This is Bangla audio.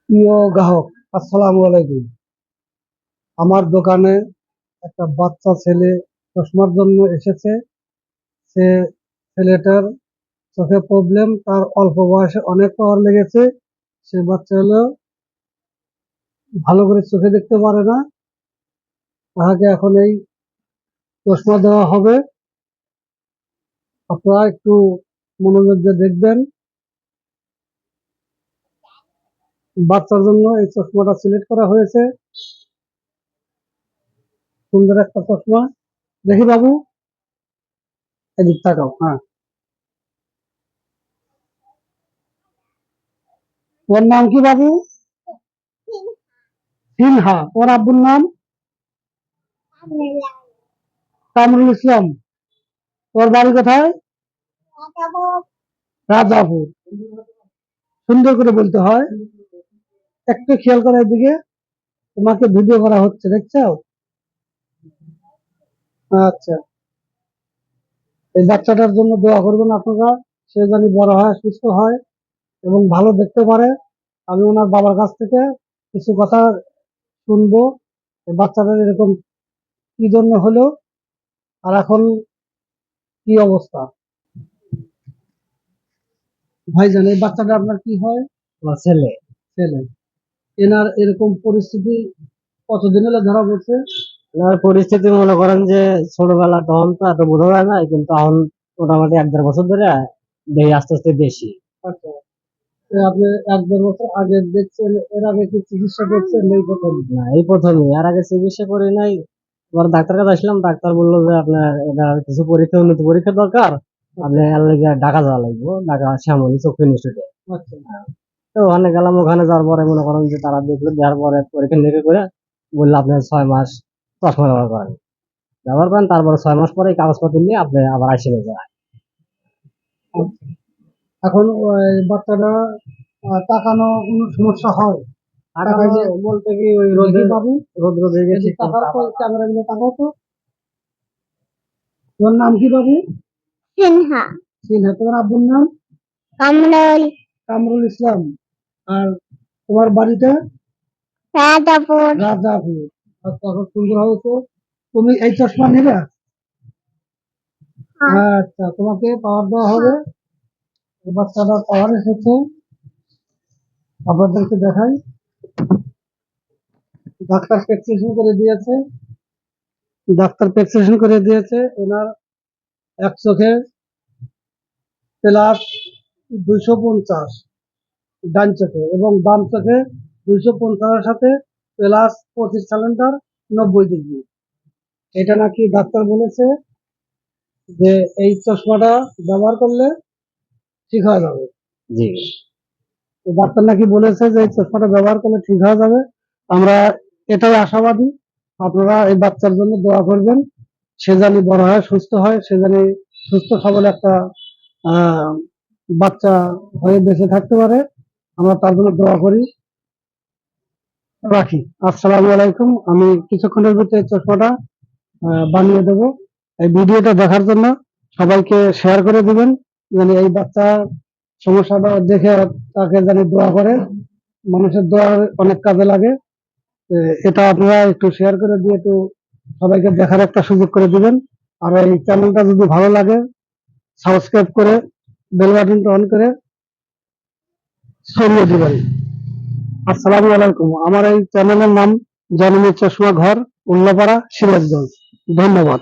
প্রিয় গ্রাহক, আসসালামু আলাইকুম। আমার দোকানে একটা বাচ্চা ছেলে চশমার জন্য এসেছে। সে ছেলেটার চোখে প্রবলেম, তার অল্প বয়সে অনেক পাওয়ার লেগেছে। সে বাচ্চা হলো ভালো করে চোখে দেখতে পারে না। তাহাকে এখন এই চশমা দেওয়া হবে। আপনারা একটু মনোযোগ দিয়ে দেখবেন। বাচ্চার জন্য এই চশমাটা সিলেক্ট করা হয়েছে। সুন্দর একটা চশমা। দেখি বাবু, এদিক তাকাও। হ্যাঁ, তোর নাম কি বাবু? সিনহা। তোর আব্বুর নাম? কামরুল ইসলাম। তোর বাড়ি কোথায়? রাজাপুর। সুন্দর করে বলতে হয়। একটু খেয়াল করার দিকে, তোমাকে ভিডিও করা হচ্ছে, দেখছো? আচ্ছা, এই বাচ্চাটার জন্য দোয়া করবেন আপনারা। সে জানি বড় হয়, সুস্থ হয় এবং ভালো দেখতে পারে। আমি ওনার বাবার কাছ থেকে কিছু কথা শুনবো। এই বাচ্চাটার এরকম কি জন্য হলো, আর এখন কি অবস্থা। ভাইজান, এই বাচ্চাটা আপনার কি হয়? আমার ছেলে। ছেলে। এনার এরকম পরিস্থিতি কতদিন হলে ধরা পড়ছে? এনার পরিস্থিতি মনে করেন যে ছোটবেলা তখন তো এত বোঝা যায় না, কিন্তু এখন মোটামুটি 1-1.5 বছর ধরে দেখি আস্তে আস্তে বেশি। আচ্ছা, আপনি 1-1.5 বছর আগে দেখছেন? এর আগে কি চিকিৎসা করছেন? এই প্রথম? না, এই প্রথমই, আর আগে চিকিৎসা করি নাই। এবার ডাক্তার কাছে আসলাম, ডাক্তার বললো যে আপনার এটা কিছু পরীক্ষা, উন্নত পরীক্ষা দরকার, আপনি এর লেগে ঢাকা যাওয়া লাগবে, ঢাকা শ্যামলী চক্ষু ইনস্টিটিউটে। আচ্ছা, তো ওখানে গেলাম, ওখানে যাওয়ার পরে মনে করেন যে তারা দেখলো, দেওয়ার পরে পরীক্ষা নিরীক্ষা করে বললো আপনার 6 মাস চশমা ব্যবহার করেন, ব্যবহার করেন, তারপরে 6 মাস পরে এই কাগজপত্র নিয়ে আপনি আবার আসেন যায়। আচ্ছা। এখন ওই বাচ্চাটা তাকানো কোনো সমস্যা হয়? আর তাকায় যে বলতে কি ওই দেখি রোদে, বাবু, রোদ রোদে এই গেছি যে তাকাও তো, ক্যামেরা গুলো তাকাও তো। তোমার নাম কি বাবু? সিনহা। সিনহা। তোমার আব্বুর নাম? কামরুল। কামরুল ইসলাম। আর তোমার বাড়িটা? রাজাপুর। রাজাপুর। আচ্ছা, খুব সুন্দর হয়েছে। তুমি এই চশমা নেবে? আচ্ছা, তোমাকে পাওয়ার দেওয়া হবে। এই বাচ্চাটা পাওয়ার এসেছে, আপনাদেরকে দেখাই। ডাক্তার প্রেসক্রিপশন করে দিয়েছে। ডাক্তার প্রেসক্রিপশন করে দিয়েছে। এনার এক চোখে প্লাস 250, ডান চোখে, এবং বাম চোখে 250-এর সাথে প্লাস 25 সিলিন্ডার 90 ডিগ্রি। এটা নাকি ডাক্তার বলেছে যে এই চশমাটা ব্যবহার করলে ঠিক হয়ে যাবে। জি। ডাক্তার নাকি বলেছে যে এই চশমাটা ব্যবহার করলে ঠিক হয়ে যাবে। আমরা এটাই আশাবাদী। আপনারা এই বাচ্চার জন্য দোয়া করবেন। সে জানি বড় হয়, সুস্থ হয়, সে জানি সুস্থ সবল একটা আহ বাচ্চা হয়ে বেঁচে থাকতে পারে। আমরা তার জন্য দোয়া করি। রাখি। আসসালামু আলাইকুম। আমি কিছুক্ষণের ভিতরে চশমাটা বানিয়ে দেবো। এই ভিডিওটা দেখার জন্য সবাইকে শেয়ার করে দিবেন, মানে এই বাচ্চার সমস্যাটা দেখে তাকে জানি দোয়া করে। মানুষের দোয়া অনেক কাজে লাগে। এটা আপনারা একটু শেয়ার করে দিয়ে একটু সবাইকে দেখার একটা সুযোগ করে দিবেন। আর এই চ্যানেলটা যদি ভালো লাগে, সাবস্ক্রাইব করে বেল বাটনটা অন করে ছড়িয়ে দিবেন। আসসালামু আলাইকুম। আমার এই চ্যানেলের নাম জননী চশমা ঘর, উল্লাপাড়া, সিরাজগঞ্জ। ধন্যবাদ।